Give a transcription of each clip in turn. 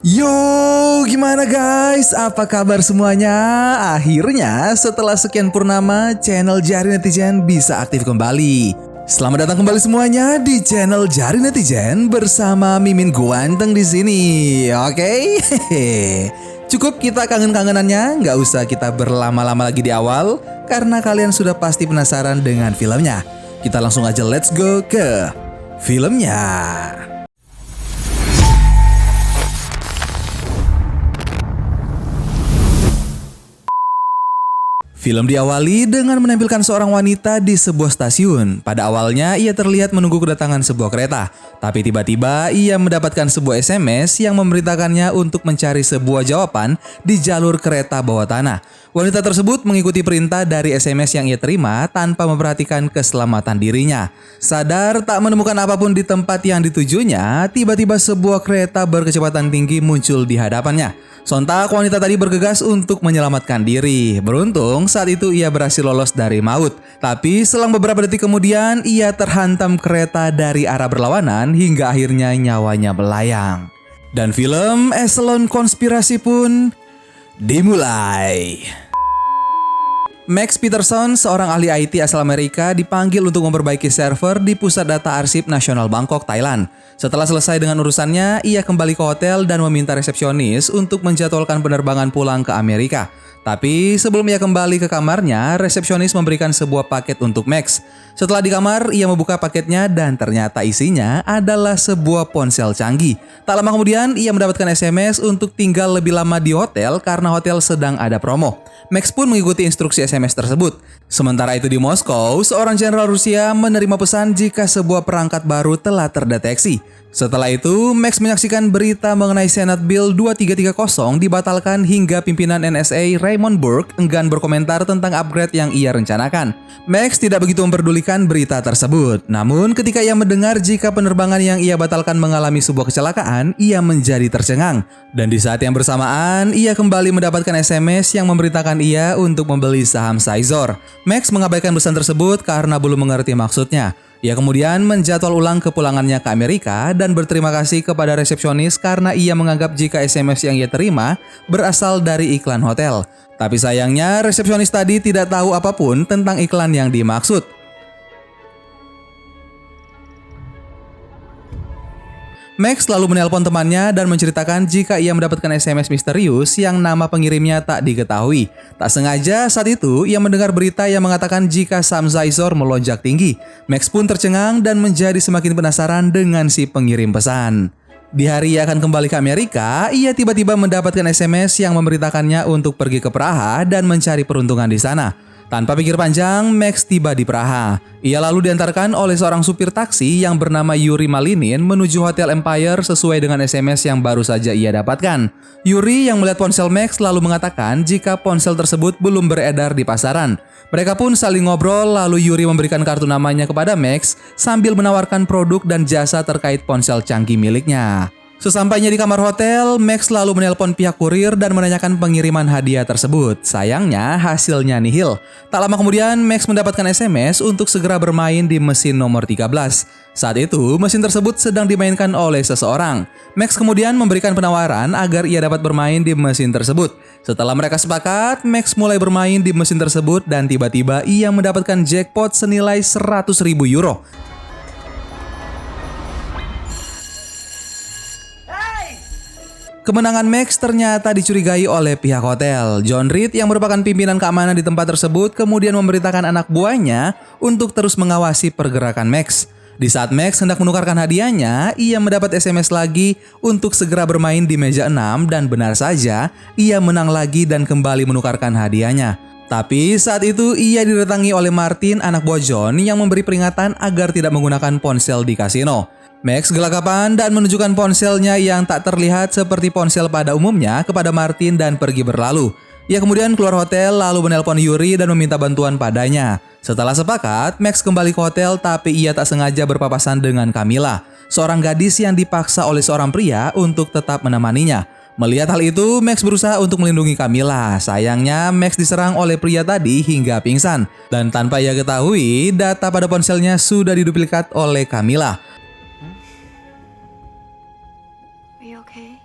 Yo, gimana guys? Apa kabar semuanya? Akhirnya setelah sekian purnama, channel Jari Netizen bisa aktif kembali. Selamat datang kembali semuanya di channel Jari Netizen bersama Mimin Guanteng di sini. Oke? Cukup kita kangen-kangenannya, nggak usah kita berlama-lama lagi di awal karena kalian sudah pasti penasaran dengan filmnya. Kita langsung aja let's go ke filmnya. Film diawali dengan menampilkan seorang wanita di sebuah stasiun. Pada awalnya ia terlihat menunggu kedatangan sebuah kereta. Tapi tiba-tiba ia mendapatkan sebuah SMS yang memberitakannya untuk mencari sebuah jawaban di jalur kereta bawah tanah. Wanita tersebut mengikuti perintah dari SMS yang ia terima tanpa memperhatikan keselamatan dirinya. Sadar tak menemukan apapun di tempat yang ditujunya, tiba-tiba sebuah kereta berkecepatan tinggi muncul di hadapannya. Sontak wanita tadi bergegas untuk menyelamatkan diri. Beruntung saat itu ia berhasil lolos dari maut. Tapi selang beberapa detik kemudian ia terhantam kereta dari arah berlawanan hingga akhirnya nyawanya melayang. Dan film Eselon Konspirasi pun dimulai. Max Peterson, seorang ahli IT asal Amerika, dipanggil untuk memperbaiki server di Pusat Data Arsip Nasional Bangkok, Thailand. Setelah selesai dengan urusannya, ia kembali ke hotel dan meminta resepsionis untuk menjadwalkan penerbangan pulang ke Amerika. Tapi sebelum ia kembali ke kamarnya, resepsionis memberikan sebuah paket untuk Max. Setelah di kamar, ia membuka paketnya dan ternyata isinya adalah sebuah ponsel canggih. Tak lama kemudian, ia mendapatkan SMS untuk tinggal lebih lama di hotel karena hotel sedang ada promo. Max pun mengikuti instruksi SMS tersebut. Sementara itu di Moskow, seorang jenderal Rusia menerima pesan jika sebuah perangkat baru telah terdeteksi. Setelah itu, Max menyaksikan berita mengenai Senate Bill 2330 dibatalkan hingga pimpinan NSA Raymond Burke enggan berkomentar tentang upgrade yang ia rencanakan. Max tidak begitu memperdulikan berita tersebut. Namun ketika ia mendengar jika penerbangan yang ia batalkan mengalami sebuah kecelakaan, ia menjadi tercengang. Dan di saat yang bersamaan, ia kembali mendapatkan SMS yang memberitakan ia untuk membeli saham Sizor. Max mengabaikan pesan tersebut karena belum mengerti maksudnya. Ia kemudian menjadwal ulang kepulangannya ke Amerika dan berterima kasih kepada resepsionis karena ia menganggap jika SMS yang ia terima berasal dari iklan hotel. Tapi sayangnya resepsionis tadi tidak tahu apapun tentang iklan yang dimaksud. Max lalu menelpon temannya dan menceritakan jika ia mendapatkan SMS misterius yang nama pengirimnya tak diketahui. Tak sengaja saat itu ia mendengar berita yang mengatakan jika saham Sizor melonjak tinggi. Max pun tercengang dan menjadi semakin penasaran dengan si pengirim pesan. Di hari ia akan kembali ke Amerika, ia tiba-tiba mendapatkan SMS yang memberitakannya untuk pergi ke Praha dan mencari peruntungan di sana. Tanpa pikir panjang, Max tiba di Praha. Ia lalu diantarkan oleh seorang supir taksi yang bernama Yuri Malinin menuju Hotel Empire sesuai dengan SMS yang baru saja ia dapatkan. Yuri yang melihat ponsel Max lalu mengatakan jika ponsel tersebut belum beredar di pasaran. Mereka pun saling ngobrol lalu Yuri memberikan kartu namanya kepada Max sambil menawarkan produk dan jasa terkait ponsel canggih miliknya. Sesampainya di kamar hotel, Max lalu menelpon pihak kurir dan menanyakan pengiriman hadiah tersebut. Sayangnya hasilnya nihil. Tak lama kemudian Max mendapatkan SMS untuk segera bermain di mesin nomor 13. Saat itu mesin tersebut sedang dimainkan oleh seseorang. Max kemudian memberikan penawaran agar ia dapat bermain di mesin tersebut. Setelah mereka sepakat, Max mulai bermain di mesin tersebut dan tiba-tiba ia mendapatkan jackpot senilai 100.000 euro. Kemenangan Max ternyata dicurigai oleh pihak hotel. John Reed yang merupakan pimpinan keamanan di tempat tersebut kemudian memerintahkan anak buahnya untuk terus mengawasi pergerakan Max. Di saat Max hendak menukarkan hadiahnya, ia mendapat SMS lagi untuk segera bermain di meja 6 dan benar saja, ia menang lagi dan kembali menukarkan hadiahnya. Tapi saat itu ia didatangi oleh Martin, anak buah John yang memberi peringatan agar tidak menggunakan ponsel di kasino. Max gelagapan dan menunjukkan ponselnya yang tak terlihat seperti ponsel pada umumnya kepada Martin dan pergi berlalu. Ia kemudian keluar hotel lalu menelpon Yuri dan meminta bantuan padanya. Setelah sepakat, Max kembali ke hotel tapi ia tak sengaja berpapasan dengan Camilla, seorang gadis yang dipaksa oleh seorang pria untuk tetap menemaninya. Melihat hal itu, Max berusaha untuk melindungi Camilla. Sayangnya, Max diserang oleh pria tadi hingga pingsan. Dan tanpa ia ketahui, data pada ponselnya sudah diduplikat oleh Camilla. Are you okay?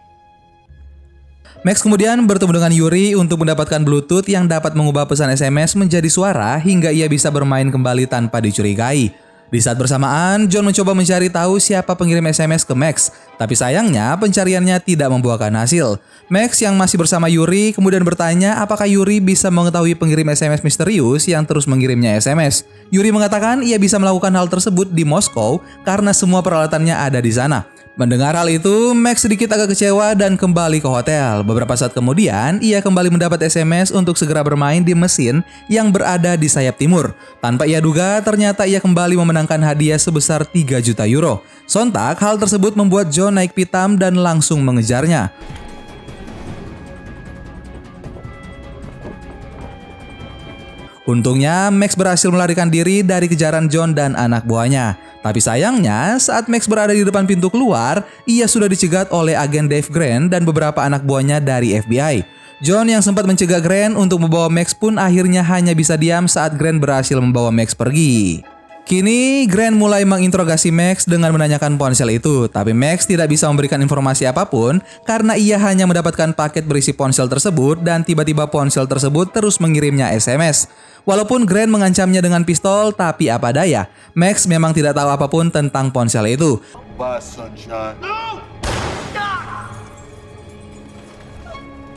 Max kemudian bertemu dengan Yuri untuk mendapatkan Bluetooth yang dapat mengubah pesan SMS menjadi suara hingga ia bisa bermain kembali tanpa dicurigai. Di saat bersamaan, John mencoba mencari tahu siapa pengirim SMS ke Max, tapi sayangnya pencariannya tidak membuahkan hasil. Max yang masih bersama Yuri kemudian bertanya apakah Yuri bisa mengetahui pengirim SMS misterius yang terus mengirimnya SMS. Yuri mengatakan ia bisa melakukan hal tersebut di Moskow karena semua peralatannya ada di sana. Mendengar hal itu, Max sedikit agak kecewa dan kembali ke hotel. Beberapa saat kemudian, ia kembali mendapat SMS untuk segera bermain di mesin yang berada di sayap timur. Tanpa ia duga, ternyata ia kembali memenangkan hadiah sebesar 3 juta euro. Sontak, hal tersebut membuat John naik pitam dan langsung mengejarnya. Untungnya, Max berhasil melarikan diri dari kejaran John dan anak buahnya. Tapi sayangnya, saat Max berada di depan pintu keluar, ia sudah dicegat oleh agen Dave Grant dan beberapa anak buahnya dari FBI. John yang sempat mencegah Grant untuk membawa Max pun akhirnya hanya bisa diam saat Grant berhasil membawa Max pergi. Kini, Grant mulai menginterogasi Max dengan menanyakan ponsel itu, tapi Max tidak bisa memberikan informasi apapun karena ia hanya mendapatkan paket berisi ponsel tersebut dan tiba-tiba ponsel tersebut terus mengirimnya SMS. Walaupun Grant mengancamnya dengan pistol, tapi apa daya, Max memang tidak tahu apapun tentang ponsel itu.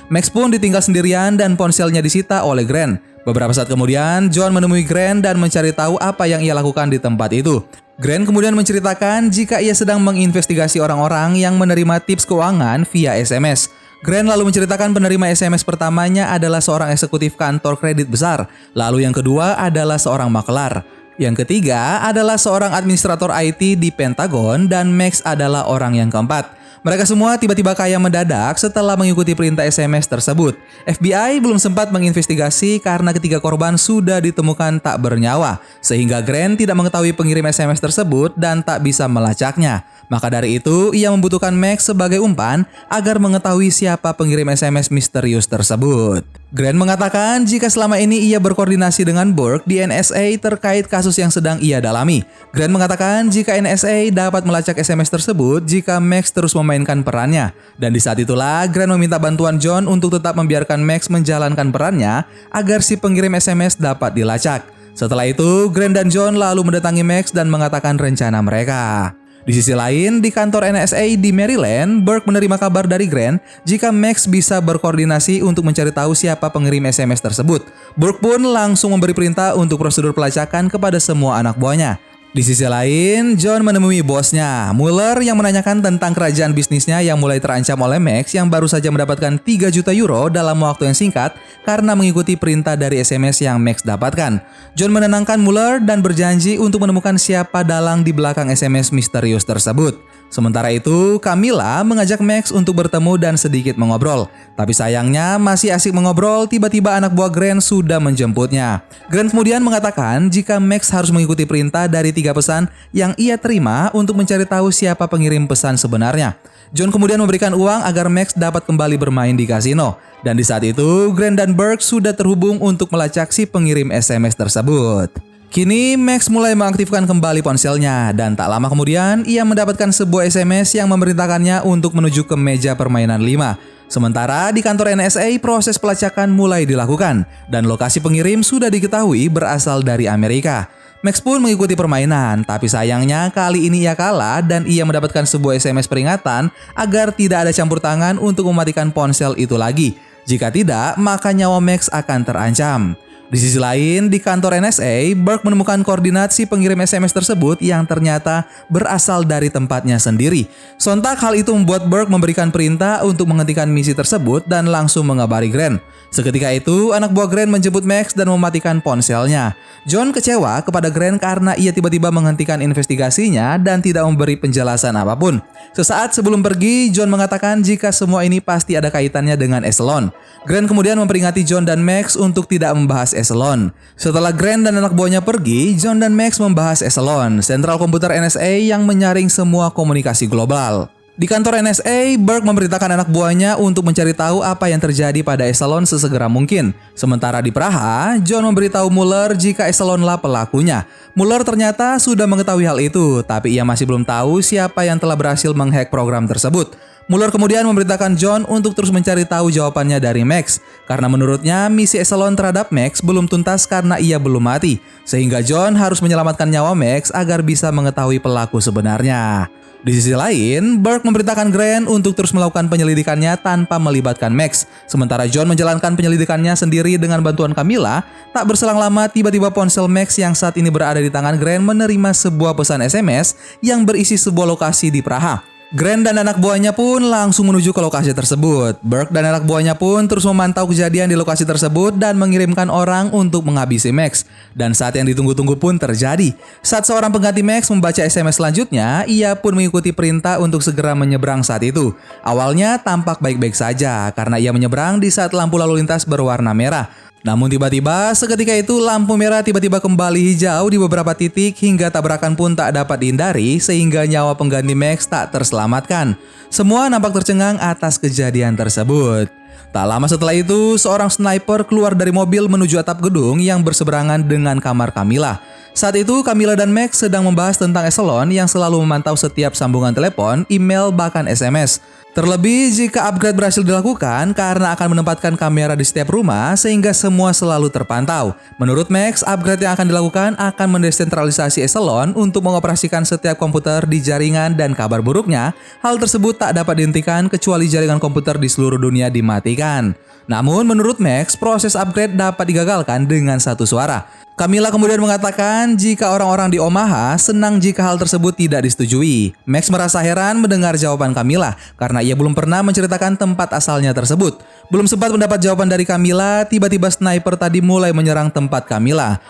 Max pun ditinggal sendirian dan ponselnya disita oleh Grant. Beberapa saat kemudian, John menemui Grant dan mencari tahu apa yang ia lakukan di tempat itu. Grant kemudian menceritakan jika ia sedang menginvestigasi orang-orang yang menerima tips keuangan via SMS. Grant lalu menceritakan penerima SMS pertamanya adalah seorang eksekutif kantor kredit besar, lalu yang kedua adalah seorang makelar. Yang ketiga adalah seorang administrator IT di Pentagon dan Max adalah orang yang keempat. Mereka semua tiba-tiba kaya mendadak setelah mengikuti perintah SMS tersebut. FBI belum sempat menginvestigasi karena ketiga korban sudah ditemukan tak bernyawa, sehingga Grant tidak mengetahui pengirim SMS tersebut dan tak bisa melacaknya. Maka dari itu, ia membutuhkan Max sebagai umpan agar mengetahui siapa pengirim SMS misterius tersebut. Grant mengatakan jika selama ini ia berkoordinasi dengan Burke di NSA terkait kasus yang sedang ia dalami. Grant mengatakan jika NSA dapat melacak SMS tersebut jika Max terus memainkan perannya. Dan di saat itulah Grant meminta bantuan John untuk tetap membiarkan Max menjalankan perannya agar si pengirim SMS dapat dilacak. Setelah itu, Grant dan John lalu mendatangi Max dan mengatakan rencana mereka. Di sisi lain, di kantor NSA di Maryland, Burke menerima kabar dari Grant jika Max bisa berkoordinasi untuk mencari tahu siapa pengirim SMS tersebut. Burke pun langsung memberi perintah untuk prosedur pelacakan kepada semua anak buahnya. Di sisi lain, John menemui bosnya, Mueller, yang menanyakan tentang kerajaan bisnisnya yang mulai terancam oleh Max yang baru saja mendapatkan 3 juta euro dalam waktu yang singkat karena mengikuti perintah dari SMS yang Max dapatkan. John menenangkan Mueller dan berjanji untuk menemukan siapa dalang di belakang SMS misterius tersebut. Sementara itu, Camilla mengajak Max untuk bertemu dan sedikit mengobrol. Tapi sayangnya masih asik mengobrol, tiba-tiba anak buah Grant sudah menjemputnya. Grant kemudian mengatakan jika Max harus mengikuti perintah dari 3 pesan yang ia terima untuk mencari tahu siapa pengirim pesan sebenarnya. John kemudian memberikan uang agar Max dapat kembali bermain di kasino. Dan di saat itu, Grant dan Burke sudah terhubung untuk melacak si pengirim SMS tersebut. Kini Max mulai mengaktifkan kembali ponselnya dan tak lama kemudian ia mendapatkan sebuah SMS yang memerintahkannya untuk menuju ke meja permainan 5. Sementara di kantor NSA proses pelacakan mulai dilakukan dan lokasi pengirim sudah diketahui berasal dari Amerika. Max pun mengikuti permainan, tapi sayangnya kali ini ia kalah dan ia mendapatkan sebuah SMS peringatan agar tidak ada campur tangan untuk mematikan ponsel itu lagi. Jika tidak, maka nyawa Max akan terancam. Di sisi lain, di kantor NSA, Burke menemukan koordinat si pengirim SMS tersebut yang ternyata berasal dari tempatnya sendiri. Sontak hal itu membuat Burke memberikan perintah untuk menghentikan misi tersebut dan langsung mengabari Grant. Seketika itu, anak buah Grant menjemput Max dan mematikan ponselnya. John kecewa kepada Grant karena ia tiba-tiba menghentikan investigasinya dan tidak memberi penjelasan apapun. Sesaat sebelum pergi, John mengatakan jika semua ini pasti ada kaitannya dengan Eselon. Grant kemudian memperingati John dan Max untuk tidak membahas Eselon. Setelah Grant dan anak buahnya pergi, John dan Max membahas Eselon, sentral komputer NSA yang menyaring semua komunikasi global. Di kantor NSA, Burke memerintahkan anak buahnya untuk mencari tahu apa yang terjadi pada Eselon sesegera mungkin. Sementara di Praha, John memberitahu Mueller jika Eselonlah pelakunya. Mueller ternyata sudah mengetahui hal itu, tapi ia masih belum tahu siapa yang telah berhasil menghack program tersebut. Mueller kemudian memberitakan John untuk terus mencari tahu jawabannya dari Max, karena menurutnya misi Echelon terhadap Max belum tuntas karena ia belum mati, sehingga John harus menyelamatkan nyawa Max agar bisa mengetahui pelaku sebenarnya. Di sisi lain, Burke memberitakan Grant untuk terus melakukan penyelidikannya tanpa melibatkan Max. Sementara John menjalankan penyelidikannya sendiri dengan bantuan Camilla. Tak berselang lama, tiba-tiba ponsel Max yang saat ini berada di tangan Grant menerima sebuah pesan SMS yang berisi sebuah lokasi di Praha. Grant dan anak buahnya pun langsung menuju ke lokasi tersebut. Burke dan anak buahnya pun terus memantau kejadian di lokasi tersebut dan mengirimkan orang untuk menghabisi Max. Dan saat yang ditunggu-tunggu pun terjadi. Saat seorang pengganti Max membaca SMS selanjutnya, ia pun mengikuti perintah untuk segera menyeberang saat itu. Awalnya tampak baik-baik saja karena ia menyeberang di saat lampu lalu lintas berwarna merah. Namun tiba-tiba seketika itu lampu merah tiba-tiba kembali hijau di beberapa titik hingga tabrakan pun tak dapat dihindari sehingga nyawa pengganti Max tak terselamatkan. Semua nampak tercengang atas kejadian tersebut. Tak lama setelah itu, seorang sniper keluar dari mobil menuju atap gedung yang berseberangan dengan kamar Camilla. Saat itu, Camilla dan Max sedang membahas tentang Echelon yang selalu memantau setiap sambungan telepon, email, bahkan SMS. Terlebih jika upgrade berhasil dilakukan karena akan menempatkan kamera di setiap rumah sehingga semua selalu terpantau. Menurut Max, upgrade yang akan dilakukan akan mendesentralisasi Echelon untuk mengoperasikan setiap komputer di jaringan dan kabar buruknya, hal tersebut tak dapat dihentikan kecuali jaringan komputer di seluruh dunia dimatikan. Namun menurut Max, proses upgrade dapat digagalkan dengan satu suara. Camilla kemudian mengatakan jika orang-orang di Omaha senang jika hal tersebut tidak disetujui. Max merasa heran mendengar jawaban Camilla karena ia belum pernah menceritakan tempat asalnya tersebut. Belum sempat mendapat jawaban dari Camilla, tiba-tiba sniper tadi mulai menyerang tempat Camilla.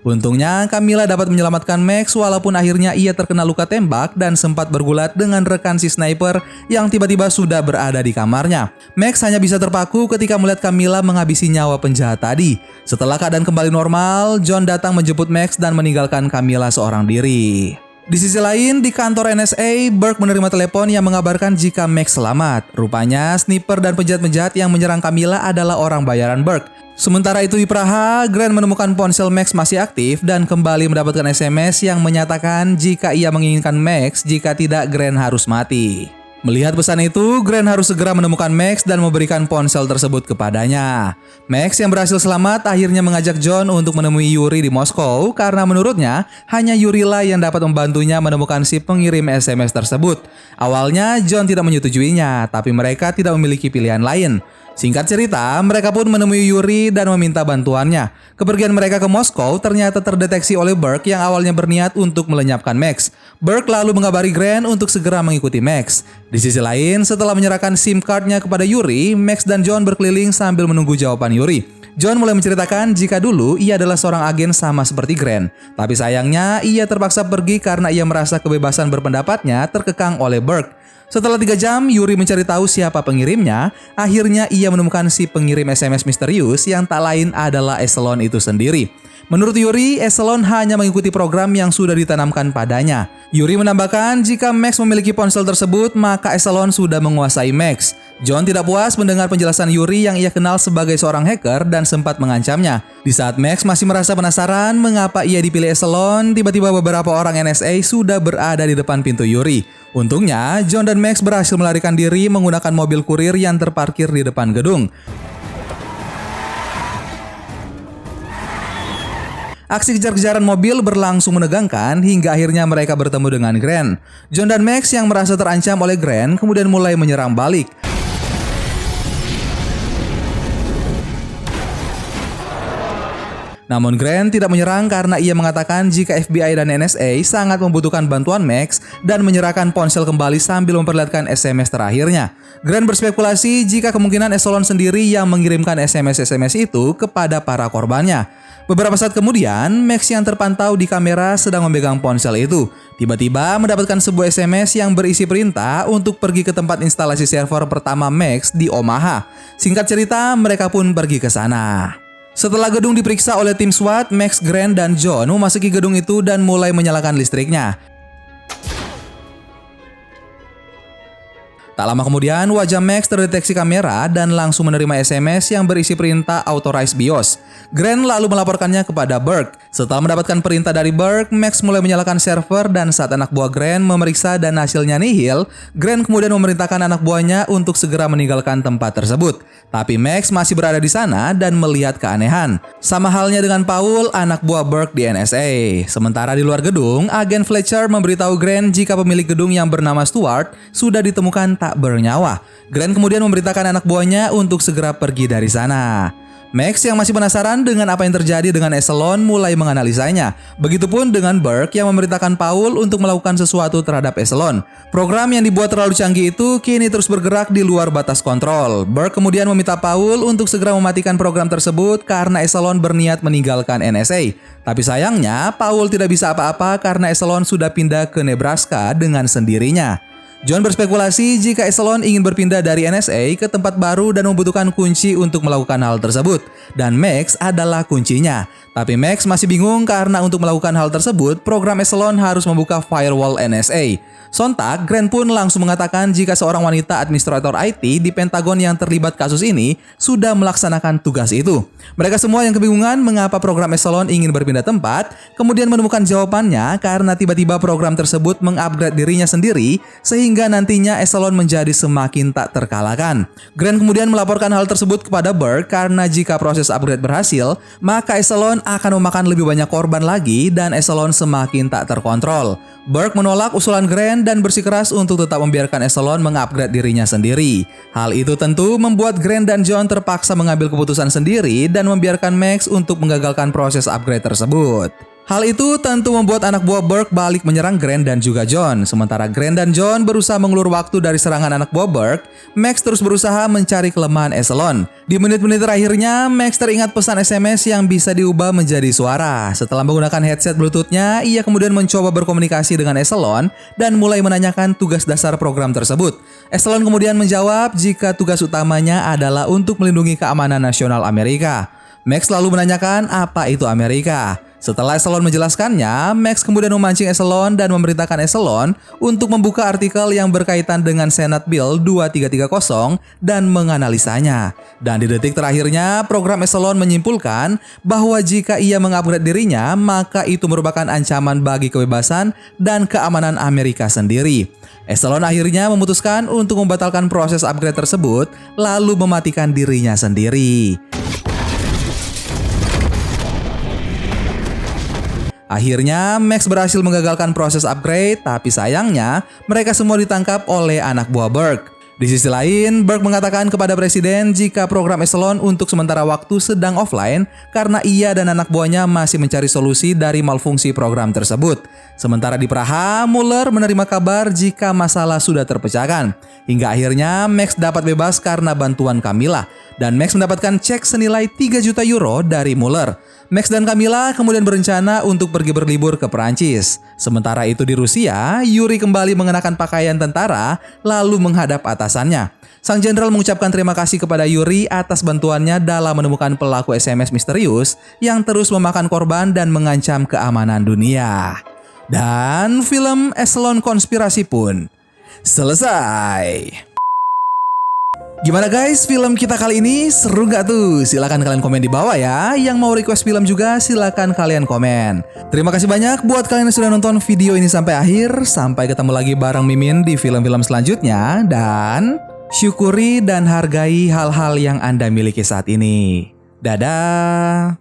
Untungnya, Camilla dapat menyelamatkan Max walaupun akhirnya ia terkena luka tembak dan sempat bergulat dengan rekan si sniper yang tiba-tiba sudah berada di kamarnya. Max hanya bisa terpaku ketika melihat Camilla menghabisi nyawa penjahat tadi. Setelah keadaan kembali normal, John datang menjemput Max dan meninggalkan Camilla seorang diri. Di sisi lain, di kantor NSA, Burke menerima telepon yang mengabarkan jika Max selamat. Rupanya, sniper dan penjahat-penjahat yang menyerang Camilla adalah orang bayaran Burke. Sementara itu di Praha, Grant menemukan ponsel Max masih aktif dan kembali mendapatkan SMS yang menyatakan jika ia menginginkan Max, jika tidak Grant harus mati. Melihat pesan itu, Grant harus segera menemukan Max dan memberikan ponsel tersebut kepadanya. Max yang berhasil selamat akhirnya mengajak John untuk menemui Yuri di Moskow karena menurutnya hanya Yuri lah yang dapat membantunya menemukan si pengirim SMS tersebut. Awalnya John tidak menyetujuinya, tapi mereka tidak memiliki pilihan lain. Singkat cerita, mereka pun menemui Yuri dan meminta bantuannya. Kepergian mereka ke Moskow ternyata terdeteksi oleh Burke yang awalnya berniat untuk melenyapkan Max. Burke lalu mengabari Grant untuk segera mengikuti Max. Di sisi lain, setelah menyerahkan SIM cardnya kepada Yuri, Max dan John berkeliling sambil menunggu jawaban Yuri. John mulai menceritakan jika dulu ia adalah seorang agen sama seperti Grant. Tapi sayangnya ia terpaksa pergi karena ia merasa kebebasan berpendapatnya terkekang oleh Burke. Setelah 3 jam, Yuri mencari tahu siapa pengirimnya. Akhirnya ia menemukan si pengirim SMS misterius yang tak lain adalah Echelon itu sendiri. Menurut Yuri, Echelon hanya mengikuti program yang sudah ditanamkan padanya. Yuri menambahkan jika Max memiliki ponsel tersebut, maka Echelon sudah menguasai Max. John tidak puas mendengar penjelasan Yuri yang ia kenal sebagai seorang hacker dan sempat mengancamnya. Di saat Max masih merasa penasaran mengapa ia dipilih Echelon, tiba-tiba beberapa orang NSA sudah berada di depan pintu Yuri. Untungnya, John dan Max berhasil melarikan diri menggunakan mobil kurir yang terparkir di depan gedung. Aksi kejar-kejaran mobil berlangsung menegangkan hingga akhirnya mereka bertemu dengan Grant. John dan Max yang merasa terancam oleh Grant kemudian mulai menyerang balik. Namun Grant tidak menyerang karena ia mengatakan jika FBI dan NSA sangat membutuhkan bantuan Max dan menyerahkan ponsel kembali sambil memperlihatkan SMS terakhirnya. Grant berspekulasi jika kemungkinan Echelon sendiri yang mengirimkan SMS-SMS itu kepada para korbannya. Beberapa saat kemudian, Max yang terpantau di kamera sedang memegang ponsel itu. Tiba-tiba mendapatkan sebuah SMS yang berisi perintah untuk pergi ke tempat instalasi server pertama Max di Omaha. Singkat cerita, mereka pun pergi ke sana. Setelah gedung diperiksa oleh tim SWAT, Max, Grant, dan John memasuki gedung itu dan mulai menyalakan listriknya. Tak lama kemudian, wajah Max terdeteksi kamera dan langsung menerima SMS yang berisi perintah Authorize BIOS. Grant lalu melaporkannya kepada Burke. Setelah mendapatkan perintah dari Burke, Max mulai menyalakan server dan saat anak buah Grant memeriksa dan hasilnya nihil, Grant kemudian memerintahkan anak buahnya untuk segera meninggalkan tempat tersebut. Tapi Max masih berada di sana dan melihat keanehan. Sama halnya dengan Paul, anak buah Burke di NSA. Sementara di luar gedung, agen Fletcher memberitahu Grant jika pemilik gedung yang bernama Stuart sudah ditemukan tak bernyawa. Grant kemudian memerintahkan anak buahnya untuk segera pergi dari sana. Max yang masih penasaran dengan apa yang terjadi dengan Eselon mulai menganalisanya. Begitupun dengan Burke yang memerintahkan Paul untuk melakukan sesuatu terhadap Eselon. Program yang dibuat terlalu canggih itu kini terus bergerak di luar batas kontrol. Burke kemudian meminta Paul untuk segera mematikan program tersebut karena Eselon berniat meninggalkan NSA. Tapi sayangnya Paul tidak bisa apa-apa karena Eselon sudah pindah ke Nebraska dengan sendirinya. John berspekulasi jika Eselon ingin berpindah dari NSA ke tempat baru dan membutuhkan kunci untuk melakukan hal tersebut. Dan Max adalah kuncinya. Tapi Max masih bingung karena untuk melakukan hal tersebut, program Eselon harus membuka firewall NSA. Sontak, Grant pun langsung mengatakan jika seorang wanita administrator IT di Pentagon yang terlibat kasus ini sudah melaksanakan tugas itu. Mereka semua yang kebingungan mengapa program Eselon ingin berpindah tempat, kemudian menemukan jawabannya karena tiba-tiba program tersebut mengupgrade dirinya sendiri sehingga nantinya Eselon menjadi semakin tak terkalahkan. Grant kemudian melaporkan hal tersebut kepada Burke karena jika proses upgrade berhasil, maka Eselon akan memakan lebih banyak korban lagi dan Eselon semakin tak terkontrol. Burke menolak usulan Grant dan bersikeras untuk tetap membiarkan Eselon mengupgrade dirinya sendiri. Hal itu tentu membuat Grant dan John terpaksa mengambil keputusan sendiri dan membiarkan Max untuk menggagalkan proses upgrade tersebut. Hal itu tentu membuat anak buah Burke balik menyerang Grant dan juga John. Sementara Grant dan John berusaha mengulur waktu dari serangan anak buah Burke, Max terus berusaha mencari kelemahan Eselon. Di menit-menit terakhirnya, Max teringat pesan SMS yang bisa diubah menjadi suara. Setelah menggunakan headset Bluetooth-nya, ia kemudian mencoba berkomunikasi dengan Eselon dan mulai menanyakan tugas dasar program tersebut. Eselon kemudian menjawab jika tugas utamanya adalah untuk melindungi keamanan nasional Amerika. Max lalu menanyakan apa itu Amerika. Setelah Eselon menjelaskannya, Max kemudian memancing Eselon dan memerintahkan Eselon untuk membuka artikel yang berkaitan dengan Senate Bill 2330 dan menganalisanya. Dan di detik terakhirnya, program Eselon menyimpulkan bahwa jika ia mengupgrade dirinya, maka itu merupakan ancaman bagi kebebasan dan keamanan Amerika sendiri. Eselon akhirnya memutuskan untuk membatalkan proses upgrade tersebut, lalu mematikan dirinya sendiri. Akhirnya, Max berhasil menggagalkan proses upgrade, tapi sayangnya mereka semua ditangkap oleh anak buah Burke. Di sisi lain, Burke mengatakan kepada presiden jika program Eselon untuk sementara waktu sedang offline karena ia dan anak buahnya masih mencari solusi dari malfungsi program tersebut. Sementara di Praha, Mueller menerima kabar jika masalah sudah terpecahkan. Hingga akhirnya Max dapat bebas karena bantuan Camilla. Dan Max mendapatkan cek senilai 3 juta euro dari Mueller. Max dan Camilla kemudian berencana untuk pergi berlibur ke Perancis. Sementara itu di Rusia, Yuri kembali mengenakan pakaian tentara lalu menghadap atasannya. Sang jenderal mengucapkan terima kasih kepada Yuri atas bantuannya dalam menemukan pelaku SMS misterius yang terus memakan korban dan mengancam keamanan dunia. Dan film Eselon Konspirasi pun selesai. Gimana guys, film kita kali ini seru gak tuh? Silahkan kalian komen di bawah ya. Yang mau request film juga silahkan kalian komen. Terima kasih banyak buat kalian yang sudah nonton video ini sampai akhir. Sampai ketemu lagi bareng Mimin di film-film selanjutnya. Dan syukuri dan hargai hal-hal yang Anda miliki saat ini. Dadah.